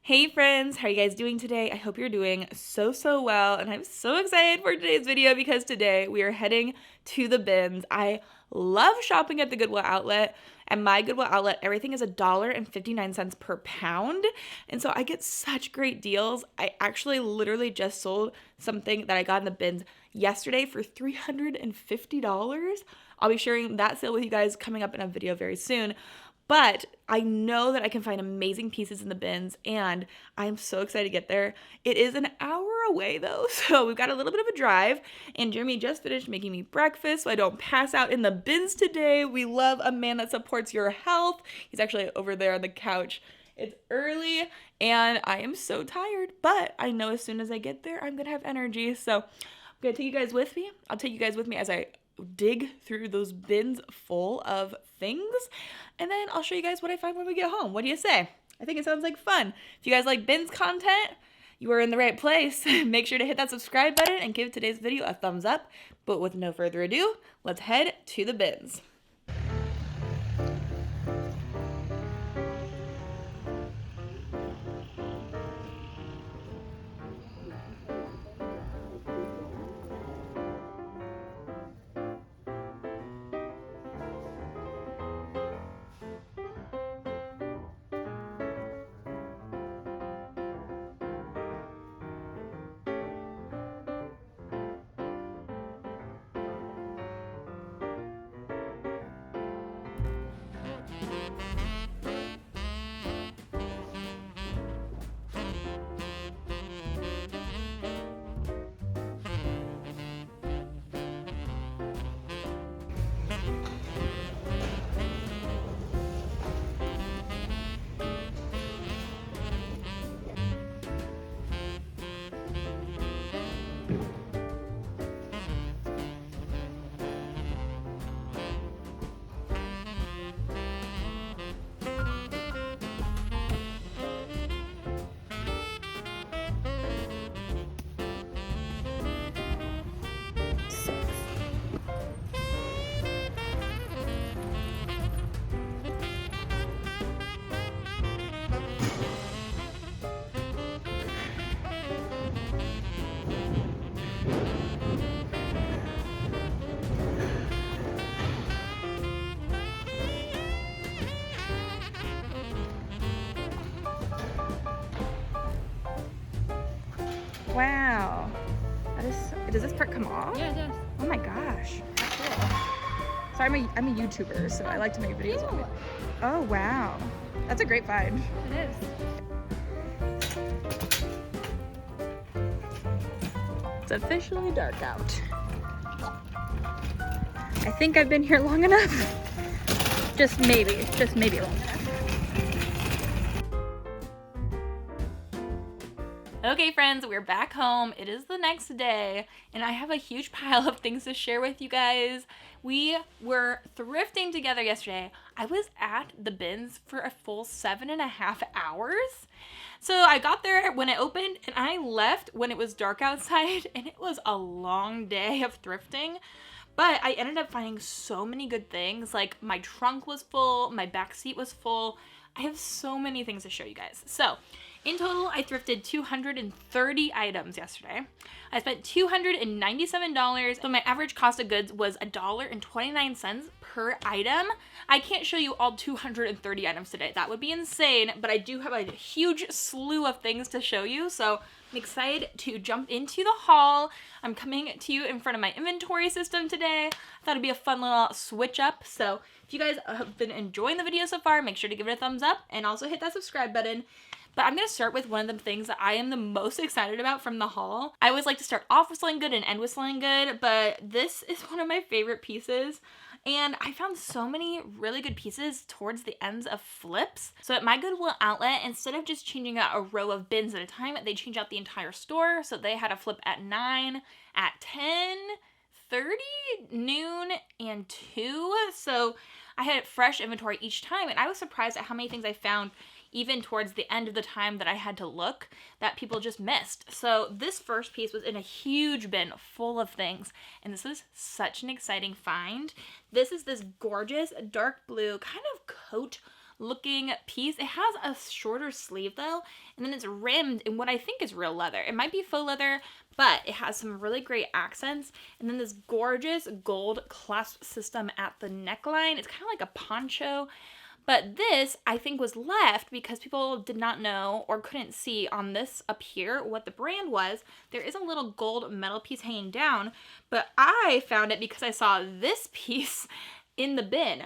Hey friends, how are you guys doing today? I hope you're doing so well, and I'm so excited for today's video because today we are heading to the bins. I love shopping at the Goodwill outlet. At my Goodwill outlet, everything is $1.59 per pound, and so I get such great deals. I actually literally just sold something that I got in the bins yesterday for $350. I'll be sharing that sale with you guys coming up in a video very soon. But I know that I can find amazing pieces in the bins, and I'm so excited to get there. It is an hour away though, so we've got a little bit of a drive, and Jeremy just finished making me breakfast so I don't pass out in the bins today. We love a man that supports your health. He's actually over there on the couch. It's early, and I am so tired, but I know as soon as I get there, I'm gonna have energy, so I'm gonna take you guys with me. I'll take you guys with me as I dig through those bins full of things, and then I'll show you guys what I find when we get home. What do you say? I think it sounds like fun. If you guys like bins content, you are in the right place. Make sure to hit that subscribe button and give today's video a thumbs up. But with no further ado, let's head to the bins. Wow. Does this part come off? Yeah, it does. Oh my gosh. Cool. So I'm a YouTuber, so I like to make videos of it. Oh wow. That's a great find. It is. It's officially dark out. I think I've been here long enough. Just maybe long enough. Okay friends, we're back home. It is the next day, and I have a huge pile of things to share with you guys. We were thrifting together yesterday. I was at the bins for a full 7.5 hours. So I got there when it opened, and I left when it was dark outside, and it was a long day of thrifting. But I ended up finding so many good things. Like my trunk was full, my back seat was full. I have so many things to show you guys. So in total, I thrifted 230 items yesterday. I spent $297, so my average cost of goods was $1.29 per item. I can't show you all 230 items today. That would be insane, but I do have a huge slew of things to show you, so I'm excited to jump into the haul. I'm coming to you in front of my inventory system today. I thought it'd be a fun little switch up, so if you guys have been enjoying the video so far, make sure to give it a thumbs up and also hit that subscribe button. But I'm going to start with one of the things that I am the most excited about from the haul. I always like to start off with something good and end with something good, but this is one of my favorite pieces. And I found so many really good pieces towards the ends of flips. So at my Goodwill outlet, instead of just changing out a row of bins at a time, they change out the entire store. So they had a flip at 9, at 10, 30, noon, and 2. So I had fresh inventory each time, and I was surprised at how many things I found even towards the end of the time that I had to look, that people just missed. So this first piece was in a huge bin full of things, and this was such an exciting find. This is this gorgeous dark blue kind of coat looking piece. It has a shorter sleeve though, and then it's rimmed in what I think is real leather. It might be faux leather, but it has some really great accents. And then this gorgeous gold clasp system at the neckline. It's kind of like a poncho. But this, I think, was left because people did not know or couldn't see on this up here what the brand was. There is a little gold metal piece hanging down, but I found it because I saw this piece in the bin.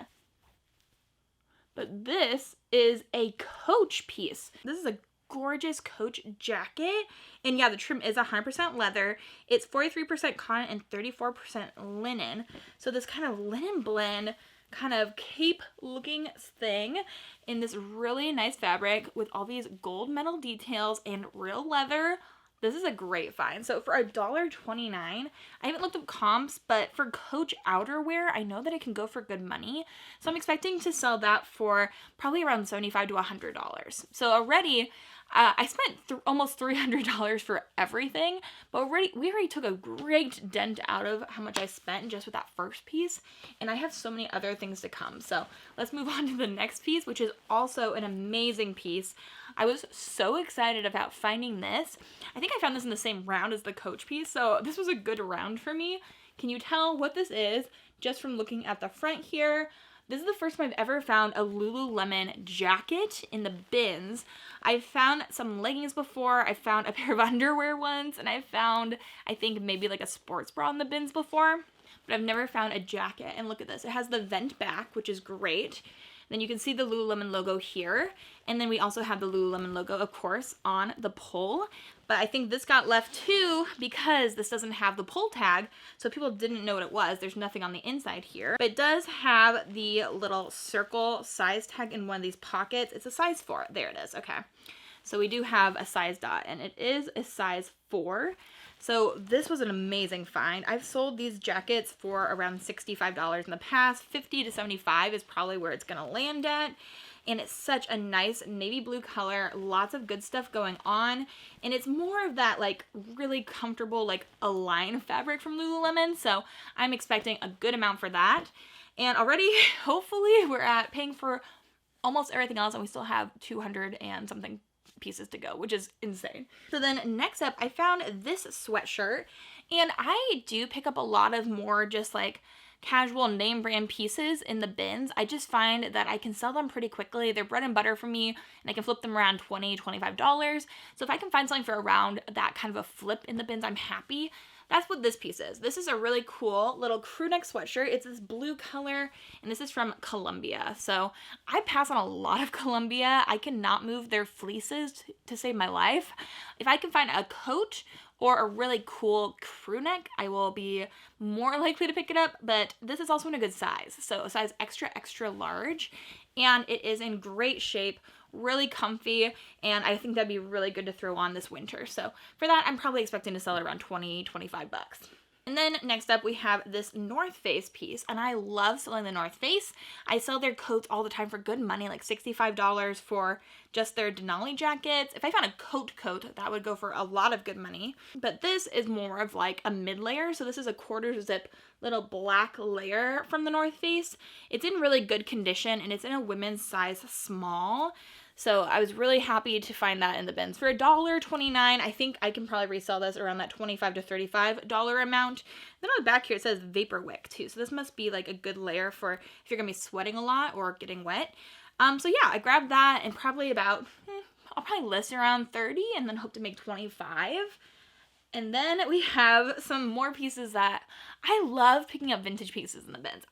But this is a Coach piece. This is a gorgeous Coach jacket. And yeah, the trim is 100% leather. It's 43% cotton and 34% linen. So this kind of linen blend, kind of cape looking thing in this really nice fabric with all these gold metal details and real leather. This is a great find. So for $1.29, I haven't looked up comps, but for Coach outerwear, I know that it can go for good money. So I'm expecting to sell that for probably around $75 to $100. So already, I spent almost $300 for everything, but we already took a great dent out of how much I spent just with that first piece, and I have so many other things to come. So let's move on to the next piece, which is also an amazing piece. I was so excited about finding this. I think I found this in the same round as the Coach piece, so this was a good round for me. Can you tell what this is just from looking at the front here? This is the first time I've ever found a Lululemon jacket in the bins. I've found some leggings before, I found a pair of underwear once, and I've found, I think, maybe like a sports bra in the bins before, but I've never found a jacket. And look at this, it has the vent back, which is great. Then you can see the Lululemon logo here, and then we also have the Lululemon logo, of course, on the pull. But I think this got left too because this doesn't have the pull tag, so people didn't know what it was. There's nothing on the inside here. But it does have the little circle size tag in one of these pockets. It's a size 4. There it is. Okay. So we do have a size dot, and it is a size 4. So this was an amazing find. I've sold these jackets for around $65 in the past. $50 to $75 is probably where it's gonna land at. And it's such a nice navy blue color, lots of good stuff going on. And it's more of that like really comfortable like Align fabric from Lululemon. So I'm expecting a good amount for that. And already, hopefully, we're at paying for almost everything else, and we still have 200 and something pieces to go, which is insane. So then next up, I found this sweatshirt, and I do pick up a lot of more just like casual name brand pieces in the bins. I just find that I can sell them pretty quickly. They're bread and butter for me, and I can flip them around $20, $25. So if I can find something for around that kind of a flip in the bins, I'm happy. That's what this piece is. This is a really cool little crew neck sweatshirt. It's this blue color, and this is from Columbia. So I pass on a lot of Columbia. I cannot move their fleeces to save my life. If I can find a coat or a really cool crew neck, I will be more likely to pick it up, but this is also in a good size. So a size extra, extra large, and it is in great shape, really comfy, and I think that'd be really good to throw on this winter. So for that, I'm probably expecting to sell it around $20, $25. And then next up, we have this North Face piece, and I love selling the North Face. I sell their coats all the time for good money, like $65 for just their Denali jackets. If I found a coat, that would go for a lot of good money. But this is more of like a mid layer, so this is a quarter zip little black layer from the North Face. It's in really good condition, and it's in a women's size small. So I was really happy to find that in the bins. For $1.29, I think I can probably resell this around that $25 to $35 amount. Then on the back here, it says Vapor Wick too. So this must be like a good layer for if you're gonna be sweating a lot or getting wet. So yeah, I grabbed that and probably about, I'll probably list around 30 and then hope to make 25. And then we have some more pieces that I love picking up vintage pieces in the bins.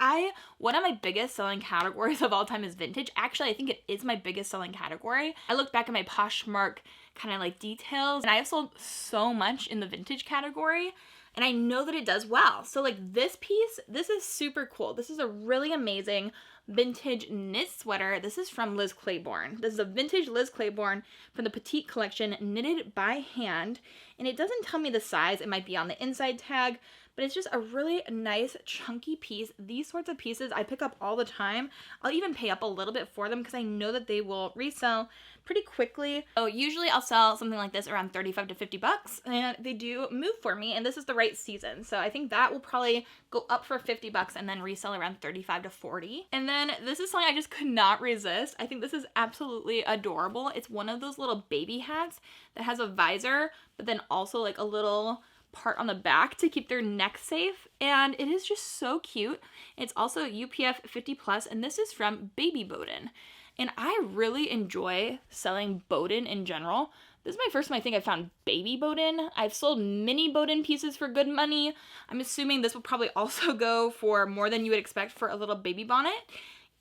One of my biggest selling categories of all time is vintage. Actually, I think it is my biggest selling category. I look back at my Poshmark kind of like details, and I have sold so much in the vintage category, and I know that it does well. So like this piece, this is super cool. This is a really amazing vintage knit sweater. This is from Liz Claiborne. This is a vintage Liz Claiborne from the Petite collection, knitted by hand, and it doesn't tell me the size. It might be on the inside tag, but it's just a really nice chunky piece. These sorts of pieces I pick up all the time. I'll even pay up a little bit for them because I know that they will resell pretty quickly. So usually I'll sell something like this around $35 to $50, and they do move for me, and this is the right season. So I think that will probably go up for $50 and then resell around $35 to $40. And then then this is something I just could not resist. I think this is absolutely adorable. It's one of those little baby hats that has a visor, but then also like a little part on the back to keep their neck safe. And it is just so cute. It's also UPF 50 plus, and this is from Baby Bowden. And I really enjoy selling Bowden in general. This is my first time I think I've found Baby Bowden. I've sold mini Bowden pieces for good money. I'm assuming this will probably also go for more than you would expect for a little baby bonnet.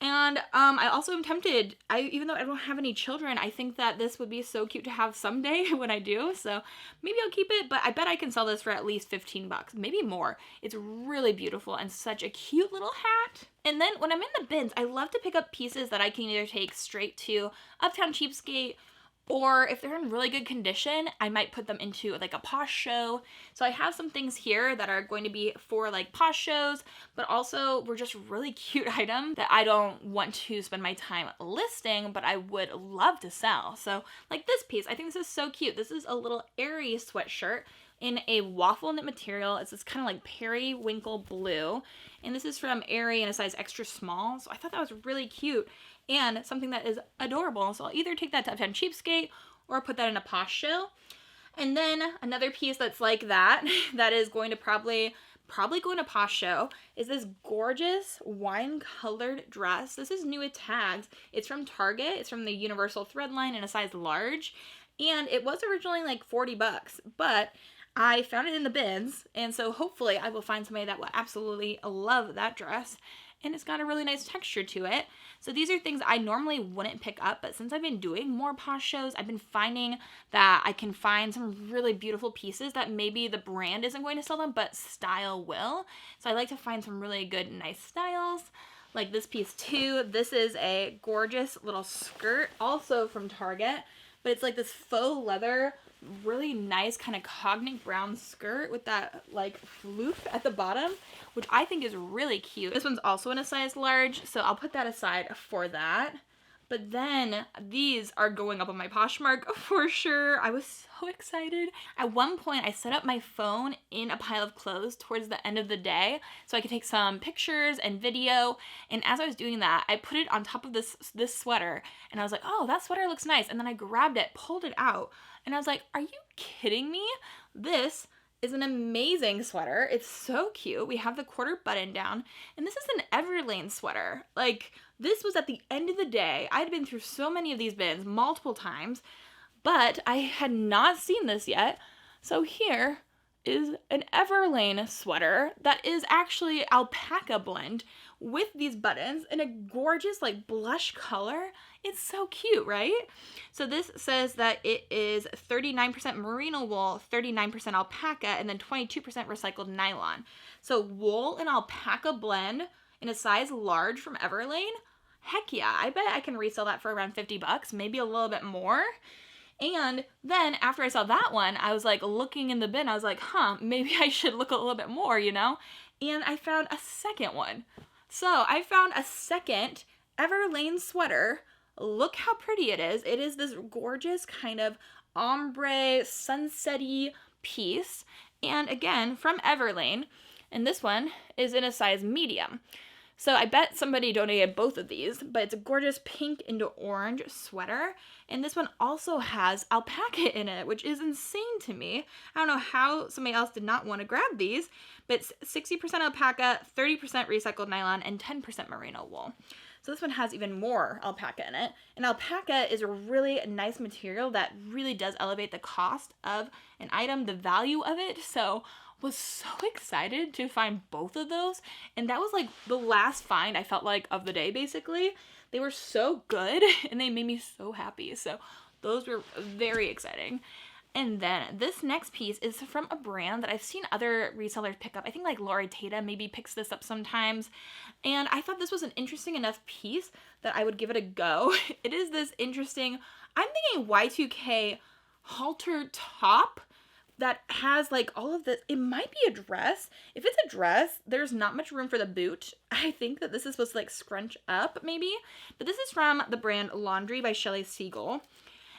And I also am tempted, even though I don't have any children, I think that this would be so cute to have someday when I do. So maybe I'll keep it, but I bet I can sell this for at least 15 bucks, maybe more. It's really beautiful and such a cute little hat. And then when I'm in the bins, I love to pick up pieces that I can either take straight to Uptown Cheapskate, or if they're in really good condition, I might put them into like a Posh show. So I have some things here that are going to be for like Posh shows, but also were just really cute items that I don't want to spend my time listing, but I would love to sell. So like this piece, I think this is so cute. This is a little airy sweatshirt in a waffle knit material. It's this kind of like periwinkle blue. And this is from Aerie in a size extra small. So I thought that was really cute and something that is adorable. So I'll either take that to Uptown Cheapskate or put that in a Posh show. And then another piece that's like that, that is going to probably go in a Posh show, is this gorgeous wine-colored dress. This is new with tags. It's from Target. It's from the Universal Thread line in a size large. And it was originally like 40 bucks, but I found it in the bins, and so hopefully I will find somebody that will absolutely love that dress. And it's got a really nice texture to it. So these are things I normally wouldn't pick up, but since I've been doing more Posh shows, I've been finding that I can find some really beautiful pieces that maybe the brand isn't going to sell them, but style will. So I like to find some really good, nice styles. Like this piece too. This is a gorgeous little skirt, also from Target, but it's like this faux leather, really nice kind of cognac brown skirt with that like floof at the bottom, which I think is really cute. This one's also in a size large, so I'll put that aside for that. But then these are going up on my Poshmark for sure. I was so excited. At one point, I set up my phone in a pile of clothes towards the end of the day so I could take some pictures and video. And as I was doing that, I put it on top of this sweater, and I was like, oh, that sweater looks nice. And then I grabbed it, pulled it out, and I was like, are you kidding me? This is an amazing sweater. It's so cute. We have the quarter button down, and this is an Everlane sweater. Like, this was at the end of the day. I had been through so many of these bins multiple times, but I had not seen this yet. So here is an Everlane sweater that is actually alpaca blend with these buttons in a gorgeous like blush color. It's so cute, right? So this says that it is 39% merino wool, 39% alpaca, and then 22% recycled nylon. So wool and alpaca blend in a size large from Everlane. Heck yeah, I bet I can resell that for around 50 bucks, maybe a little bit more. And then after I saw that one, I was like looking in the bin, I was like, maybe I should look a little bit more, you know? And I found a second one. So I found a second Everlane sweater. Look how pretty it is. It is this gorgeous kind of ombre sunset-y piece. And again, from Everlane. And this one is in a size medium. So I bet somebody donated both of these, but it's a gorgeous pink into orange sweater. And this one also has alpaca in it, which is insane to me. I don't know how somebody else did not want to grab these, but it's 60% alpaca, 30% recycled nylon, and 10% merino wool. So this one has even more alpaca in it. And alpaca is a really nice material that really does elevate the cost of an item, the value of it. So was so excited to find both of those, and that was like the last find I felt like of the day. Basically, they were so good and they made me so happy, so those were very exciting. And then this next piece is from a brand that I've seen other resellers pick up. I think like Laura Tata maybe picks this up sometimes, and I thought this was an interesting enough piece that I would give it a go. It is this interesting, I'm thinking Y2K halter top that has like all of this. It might be a dress. If it's a dress, there's not much room for the boot. I think that this is supposed to like scrunch up maybe, but this is from the brand Laundry by Shelley Siegel.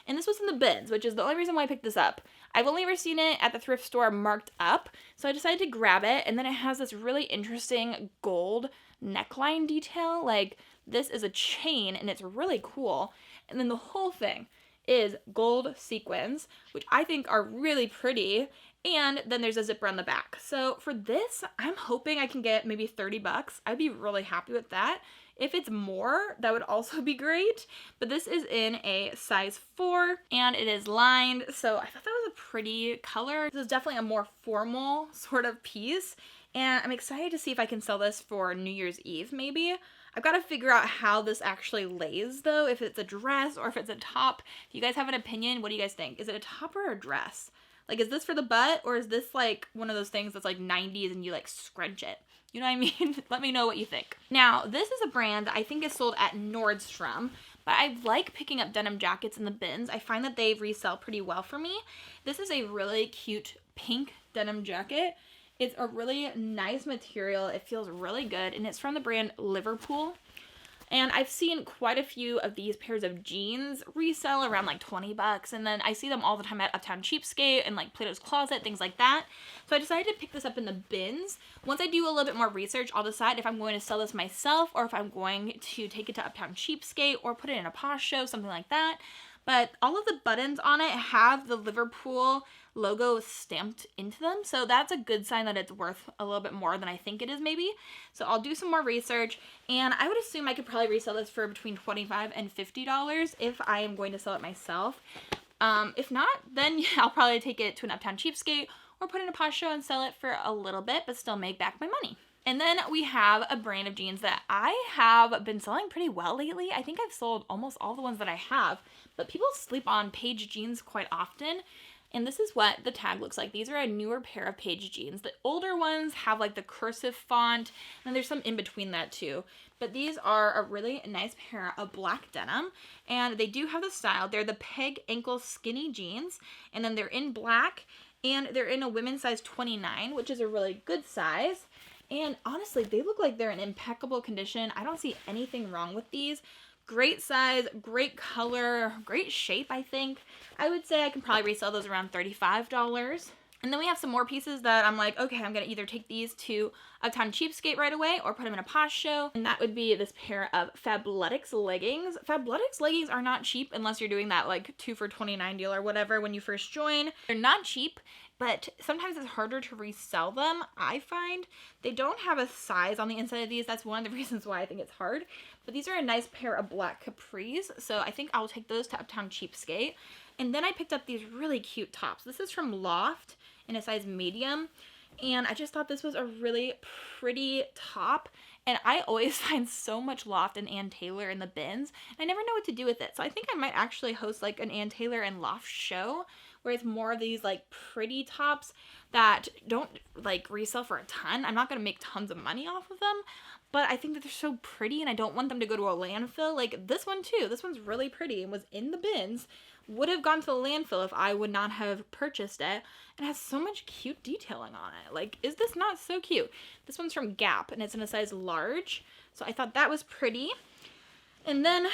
And this was in the bins, which is the only reason why I picked this up. I've only ever seen it at the thrift store marked up, so I decided to grab it. And then it has this really interesting gold neckline detail. Like This is a chain and it's really cool. And then the whole thing is gold sequins, which I think are really pretty. And then there's a zipper on the back. So for this, I'm hoping I can get maybe 30 bucks. I'd be really happy with that. If it's more, that would also be great. But this is in a size 4 and it is lined. So I thought that was a pretty color. This is definitely a more formal sort of piece. And I'm excited to see if I can sell this for New Year's Eve maybe. I've got to figure out how this actually lays though, if it's a dress or if it's a top. If you guys have an opinion, what do you guys think? Is it a top or a dress? Like, is this for the butt or is this like one of those things that's like 90s and you like scrunch it? You know what I mean? Let me know what you think. Now, this is a brand that I think is sold at Nordstrom, but I like picking up denim jackets in the bins. I find that they resell pretty well for me. This is a really cute pink denim jacket. It's a really nice material. It feels really good, and it's from the brand Liverpool. And I've seen quite a few of these pairs of jeans resell around like 20 bucks. And then I see them all the time at Uptown Cheapskate and like Plato's Closet, things like that. So I decided to pick this up in the bins. Once I do a little bit more research, I'll decide if I'm going to sell this myself or if I'm going to take it to Uptown Cheapskate or put it in a Posh show, something like that. But all of the buttons on it have the Liverpool logo stamped into them. So that's a good sign that it's worth a little bit more than I think it is maybe. So I'll do some more research and I would assume I could probably resell this for between $25 and $50 if I am going to sell it myself. If not, then yeah, I'll probably take it to an Uptown Cheapskate or put it in a Posh show and sell it for a little bit, but still make back my money. And then we have a brand of jeans that I have been selling pretty well lately. I think I've sold almost all the ones that I have, but people sleep on Paige jeans quite often. And this is what the tag looks like. These are a newer pair of Paige jeans. The older ones have like the cursive font, and there's some in between that too. But these are a really nice pair of black denim, and they do have the style. They're the peg ankle skinny jeans, and then they're in black, and they're in a women's size 29, which is a really good size. And honestly, they look like they're in impeccable condition. I don't see anything wrong with these. Great size, great color, great shape, I think. I would say I can probably resell those around $35. And then we have some more pieces that I'm like, okay, I'm going to either take these to Uptown Cheapskate right away or put them in a Posh show. And that would be this pair of Fabletics leggings. Fabletics leggings are not cheap unless you're doing that like 2 for $29 deal or whatever when you first join. They're not cheap, but sometimes it's harder to resell them, I find. They don't have a size on the inside of these. That's one of the reasons why I think it's hard. But these are a nice pair of black capris, so I think I'll take those to Uptown Cheapskate. And then I picked up these really cute tops. This is from Loft in a size medium, and I just thought this was a really pretty top. And I always find so much Loft and Ann Taylor in the bins. I never know what to do with it, so I think I might actually host like an Ann Taylor and Loft show where it's more of these like pretty tops that don't like resell for a ton. I'm not gonna make tons of money off of them, but I think that they're so pretty and I don't want them to go to a landfill. Like this one too. This one's really pretty and was in the bins. Would have gone to the landfill if I would not have purchased it. And has so much cute detailing on it. Like, is this not so cute? This one's from Gap and it's in a size large. So I thought that was pretty. And then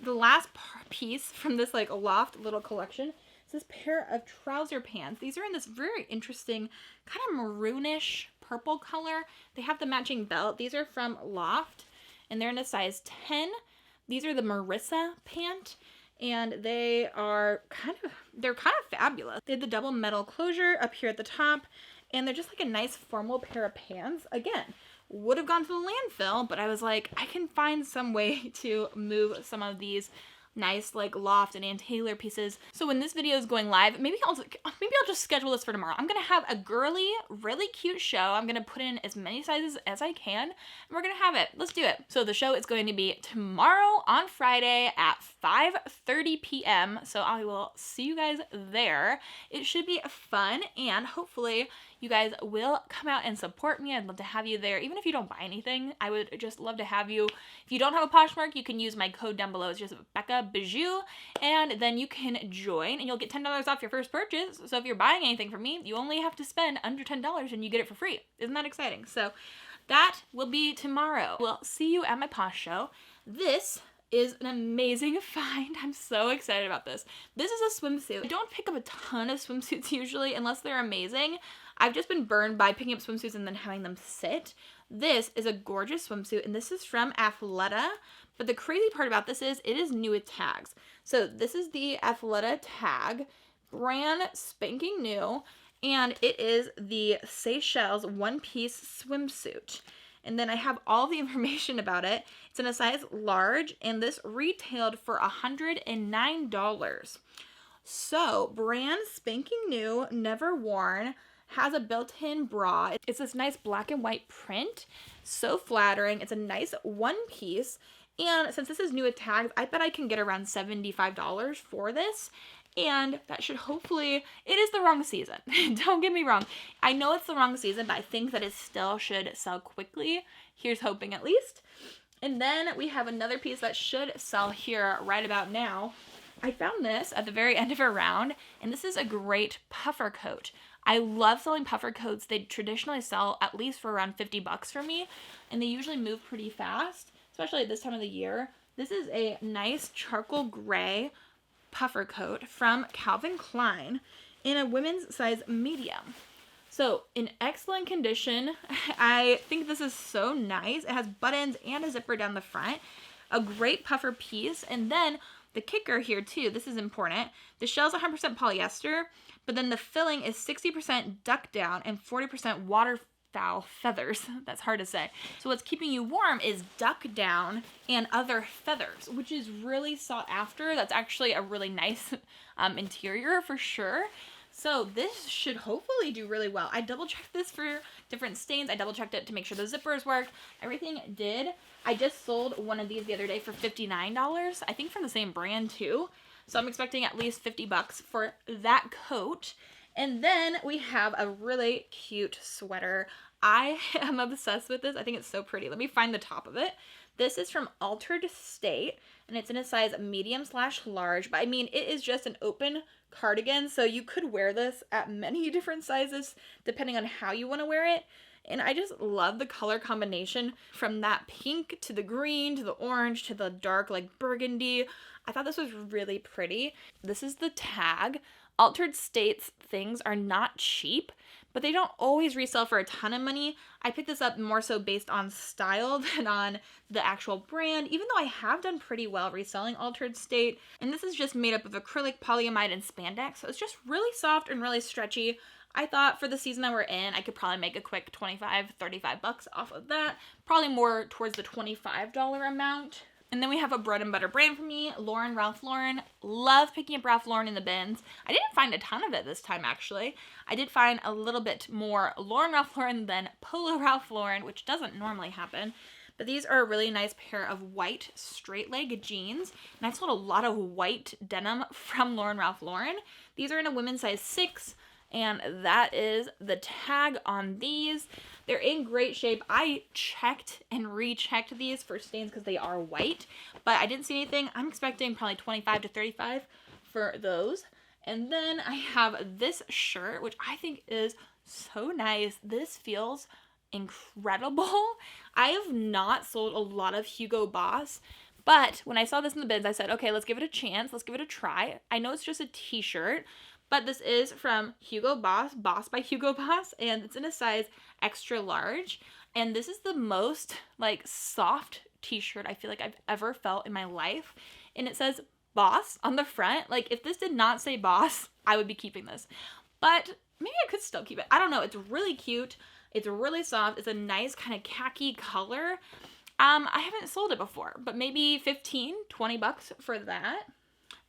the last piece from this like Loft little collection is this pair of trouser pants. These are in this very interesting kind of maroonish purple color. They have the matching belt. These are from Loft and they're in a size 10. These are the Marissa pant. And they're kind of fabulous. They have the double metal closure up here at the top, and they're just like a nice formal pair of pants. Again, would have gone to the landfill, but I was like, I can find some way to move some of these nice like Loft and Ann Taylor pieces. So when this video is going live, maybe I'll just schedule this for tomorrow. I'm gonna have a girly, really cute show. I'm gonna put in as many sizes as I can, and we're gonna have it. Let's do it. So the show is going to be tomorrow on Friday at 5:30 p.m. So I will see you guys there. It should be fun, and hopefully you guys will come out and support me. I'd love to have you there. Even if you don't buy anything, I would just love to have you. If you don't have a Poshmark, you can use my code down below. It's just Bekah Bijou, and then you can join, and you'll get $10 off your first purchase. So if you're buying anything from me, you only have to spend under $10 and you get it for free. Isn't that exciting? So that will be tomorrow. We'll see you at my Posh show. This is an amazing find. I'm so excited about this. This is a swimsuit. I don't pick up a ton of swimsuits usually unless they're amazing. I've just been burned by picking up swimsuits and then having them sit. This is a gorgeous swimsuit, and this is from Athleta. But the crazy part about this is it is new with tags. So this is the Athleta tag, brand spanking new, and it is the Seychelles one-piece swimsuit. And then I have all the information about it. It's in a size large, and this retailed for $109. So, brand spanking new, never worn, has a built-in bra. It's this nice black and white print, so flattering. It's a nice one piece, and since this is new with tags, I bet I can get around $75 for this. And that should hopefully, it is the wrong season. Don't get me wrong. I know it's the wrong season, but I think that it still should sell quickly. Here's hoping at least. And then we have another piece that should sell here right about now. I found this at the very end of a round, and this is a great puffer coat. I love selling puffer coats. They traditionally sell at least for around $50 for me, and they usually move pretty fast, especially at this time of the year. This is a nice charcoal gray puffer coat from Calvin Klein in a women's size medium. So in excellent condition. I think this is so nice. It has buttons and a zipper down the front. A great puffer piece. And then the kicker here too, this is important. The shell's 100% polyester, but then the filling is 60% duck down and 40% waterfowl feathers. That's hard to say. So what's keeping you warm is duck down and other feathers, which is really sought after. That's actually a really nice interior for sure. So this should hopefully do really well. I double checked this for different stains. I double checked it to make sure the zippers worked. Everything did. I just sold one of these the other day for $59. I think from the same brand too. So I'm expecting at least $50 for that coat. And then we have a really cute sweater. I am obsessed with this. I think it's so pretty. Let me find the top of it. This is from Altered State, and it's in a size medium/large. But I mean, it is just an open cardigan, so you could wear this at many different sizes depending on how you want to wear it. And I just love the color combination from that pink to the green to the orange to the dark like burgundy. I thought this was really pretty. This is the tag. Altered State's things are not cheap, but they don't always resell for a ton of money. I picked this up more so based on style than on the actual brand, even though I have done pretty well reselling Altered State. And this is just made up of acrylic, polyamide, and spandex, so it's just really soft and really stretchy. I thought for the season that we're in, I could probably make a quick $25-$35 off of that. Probably more towards the $25 amount. And then we have a bread and butter brand for me, Ralph Lauren. Love picking up Ralph Lauren in the bins. I didn't find a ton of it this time, actually. I did find a little bit more Ralph Lauren than Polo Ralph Lauren, which doesn't normally happen. But these are a really nice pair of white straight leg jeans. And I've sold a lot of white denim from Ralph Lauren. These are in a women's size 6. And that is the tag on these. They're in great shape. I checked and rechecked these for stains because they are white, but I didn't see anything. I'm expecting probably $25 to $35 for those. And then I have this shirt, which I think is so nice. This feels incredible. I have not sold a lot of Hugo Boss, but when I saw this in the bins, I said, okay, let's give it a chance. Let's give it a try. I know it's just a t-shirt, but this is from Hugo Boss, Boss by Hugo Boss, and it's in a size extra large. And this is the most like soft t-shirt I feel like I've ever felt in my life. And it says Boss on the front. Like if this did not say Boss, I would be keeping this. But maybe I could still keep it. I don't know. It's really cute. It's really soft. It's a nice kind of khaki color. I haven't sold it before, but maybe $15-$20 for that.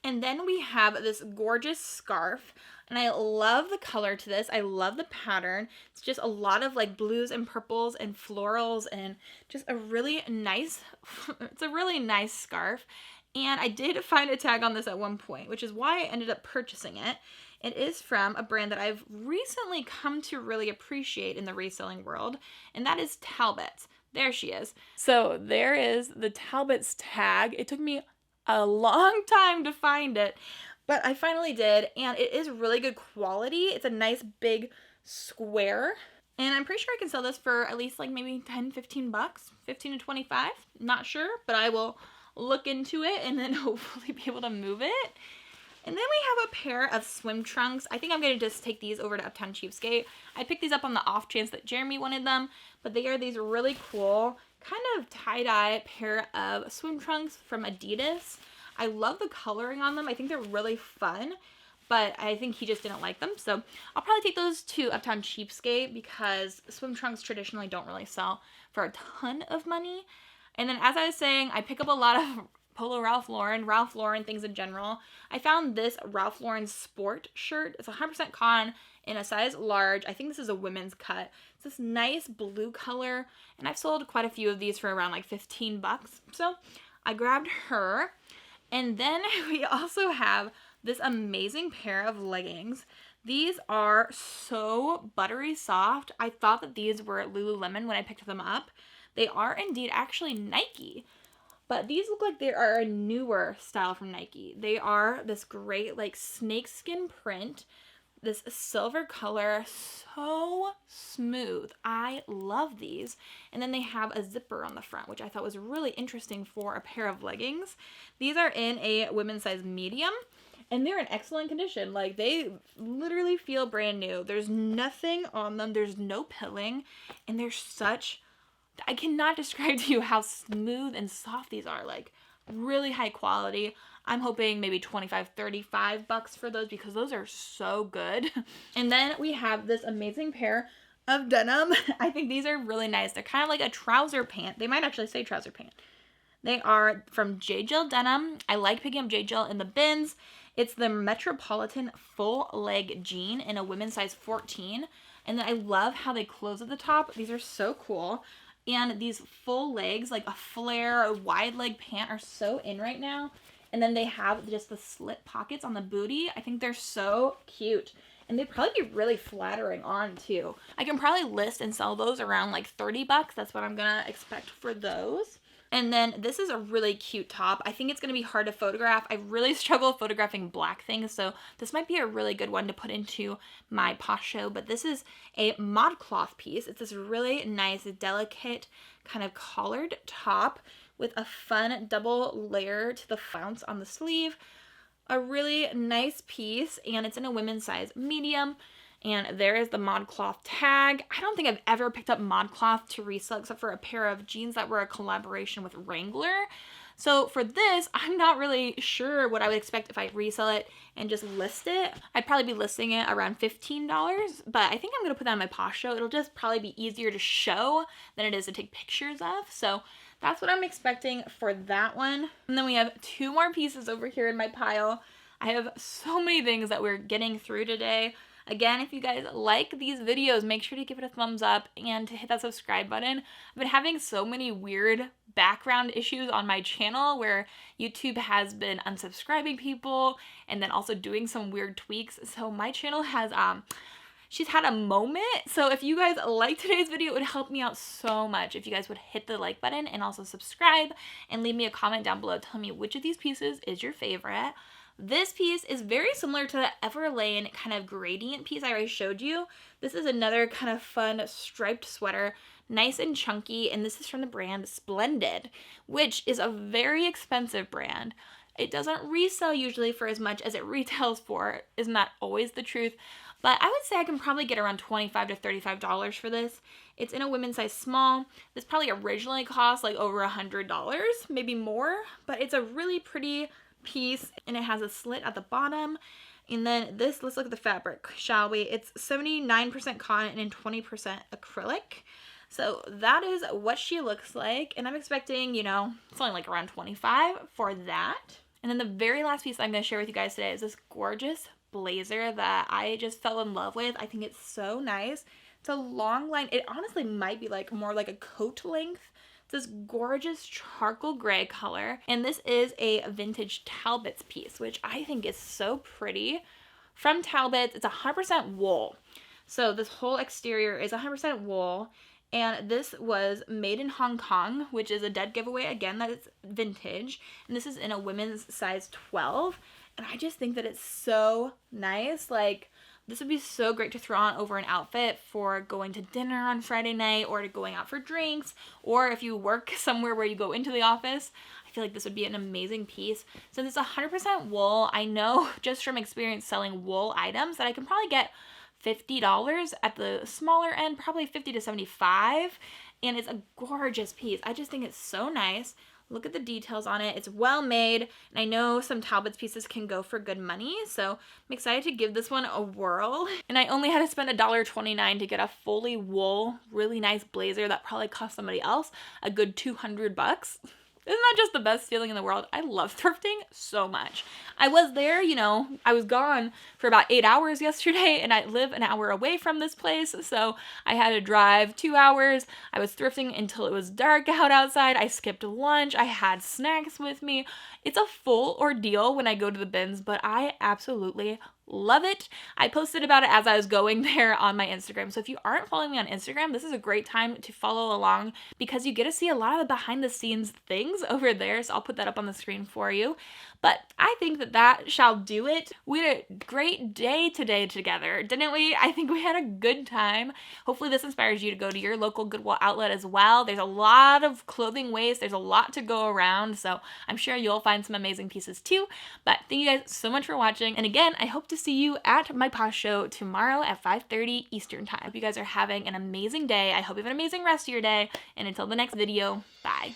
And then we have this gorgeous scarf, and I love the color to this. I love the pattern. It's just a lot of like blues and purples and florals and just a really nice, it's a really nice scarf. And I did find a tag on this at one point, which is why I ended up purchasing it. It is from a brand that I've recently come to really appreciate in the reselling world, and that is Talbot's. There she is. So there is the Talbot's tag. It took me a long time to find it, but I finally did, and it is really good quality. It's a nice big square, and I'm pretty sure I can sell this for at least like maybe $10-$15, $15 to $25. Not sure, but I will look into it and then hopefully be able to move it. And then we have a pair of swim trunks. I think I'm going to just take these over to Uptown Cheapskate. I picked these up on the off chance that Jeremy wanted them, but they are these really cool kind of tie-dye pair of swim trunks from Adidas. I love the coloring on them. I think they're really fun, but I think he just didn't like them. So I'll probably take those to Uptown Cheapskate because swim trunks traditionally don't really sell for a ton of money. And then as I was saying, I pick up a lot of Polo Ralph Lauren things in general. I found this Ralph Lauren sport shirt. It's 100% cotton in a size large. I think this is a women's cut. It's this nice blue color, and I've sold quite a few of these for around like 15 bucks. So I grabbed her. And then we also have this amazing pair of leggings. These are so buttery soft. I thought that these were Lululemon when I picked them up. They are indeed actually Nike. But these look like they are a newer style from Nike. They are this great like snakeskin print, this silver color, so smooth. I love these. And then they have a zipper on the front, which I thought was really interesting for a pair of leggings. These are in a women's size medium, and they're in excellent condition. Like, they literally feel brand new. There's nothing on them. There's no pilling, and they're such... I cannot describe to you how smooth and soft these are. Like, really high quality. I'm hoping maybe 25, 35 bucks for those because those are so good. And then we have this amazing pair of denim. I think these are really nice. They're kind of like a trouser pant. They might actually say trouser pant. They are from J. Jill Denim. I like picking up J. Jill in the bins. It's the Metropolitan full leg jean in a women's size 14. And then I love how they close at the top. These are so cool. And these full legs, like a flare, a wide leg pant, are so in right now. And then they have just the slit pockets on the booty. I think they're so cute. And they'd probably be really flattering on too. I can probably list and sell those around like 30 bucks. That's what I'm gonna expect for those. And then this is a really cute top. I think it's going to be hard to photograph. I really struggle photographing black things, so this might be a really good one to put into my Posh show. But this is a ModCloth piece. It's this really nice, delicate, kind of collared top with a fun double layer to the flounce on the sleeve. A really nice piece, and it's in a women's size medium. And there is the ModCloth tag. I don't think I've ever picked up ModCloth to resell except for a pair of jeans that were a collaboration with Wrangler. So for this, I'm not really sure what I would expect if I resell it and just list it. I'd probably be listing it around $15, but I think I'm going to put that on my Posh show. It'll just probably be easier to show than it is to take pictures of. So that's what I'm expecting for that one. And then we have two more pieces over here in my pile. I have so many things that we're getting through today. Again, if you guys like these videos, make sure to give it a thumbs up and to hit that subscribe button. I've been having so many weird background issues on my channel where YouTube has been unsubscribing people and then also doing some weird tweaks. So my channel has, she's had a moment. So if you guys like today's video, it would help me out so much if you guys would hit the like button and also subscribe and leave me a comment down below telling me which of these pieces is your favorite. This piece is very similar to the Everlane kind of gradient piece I already showed you. This is another kind of fun striped sweater, nice and chunky, and this is from the brand Splendid, which is a very expensive brand. It doesn't resell usually for as much as it retails for. Isn't that always the truth? But I would say I can probably get around $25 to $35 for this. It's in a women's size small. This probably originally cost like over $100, maybe more, but it's a really pretty piece and it has a slit at the bottom. And then this, let's look at the fabric, shall we? It's 79% cotton and 20% acrylic. So that is what she looks like. And I'm expecting, you know, it's only like around 25 for that. And then the very last piece I'm going to share with you guys today is this gorgeous blazer that I just fell in love with. I think it's so nice. It's a long line. It honestly might be like more like a coat length. It's this gorgeous charcoal gray color. And this is a vintage Talbot's piece, which I think is so pretty. From Talbot's, it's 100% wool. So this whole exterior is 100% wool. And this was made in Hong Kong, which is a dead giveaway again that it's vintage. And this is in a women's size 12. And I just think that it's so nice. Like, This would be so great to throw on over an outfit for going to dinner on Friday night or to going out for drinks, or if you work somewhere where you go into the office. I feel like this would be an amazing piece. Since it's 100% wool, I know just from experience selling wool items that I can probably get $50 at the smaller end, probably $50 to $75, and it's a gorgeous piece. I just think it's so nice. Look at the details on it. It's well made, and I know some Talbot's pieces can go for good money, so I'm excited to give this one a whirl. And I only had to spend $1.29 to get a fully wool, really nice blazer that probably cost somebody else a good $200. Isn't that just the best feeling in the world? I love thrifting so much. I was there, you know, I was gone for about 8 hours yesterday, and I live an hour away from this place, so I had to drive 2 hours. I was thrifting until it was dark out outside. I skipped lunch. I had snacks with me. It's a full ordeal when I go to the bins, but I absolutely love it. I posted about it as I was going there on my Instagram. So if you aren't following me on Instagram, this is a great time to follow along because you get to see a lot of the behind the scenes things over there. So I'll put that up on the screen for you. But I think that shall do it. We had a great day today together, didn't we? I think we had a good time. Hopefully this inspires you to go to your local Goodwill outlet as well. There's a lot of clothing waste. There's a lot to go around. So I'm sure you'll find some amazing pieces too. But thank you guys so much for watching. And again, I hope to see you at my Posh show tomorrow at 5:30 Eastern time. Hope you guys are having an amazing day. I hope you have an amazing rest of your day. And until the next video, bye.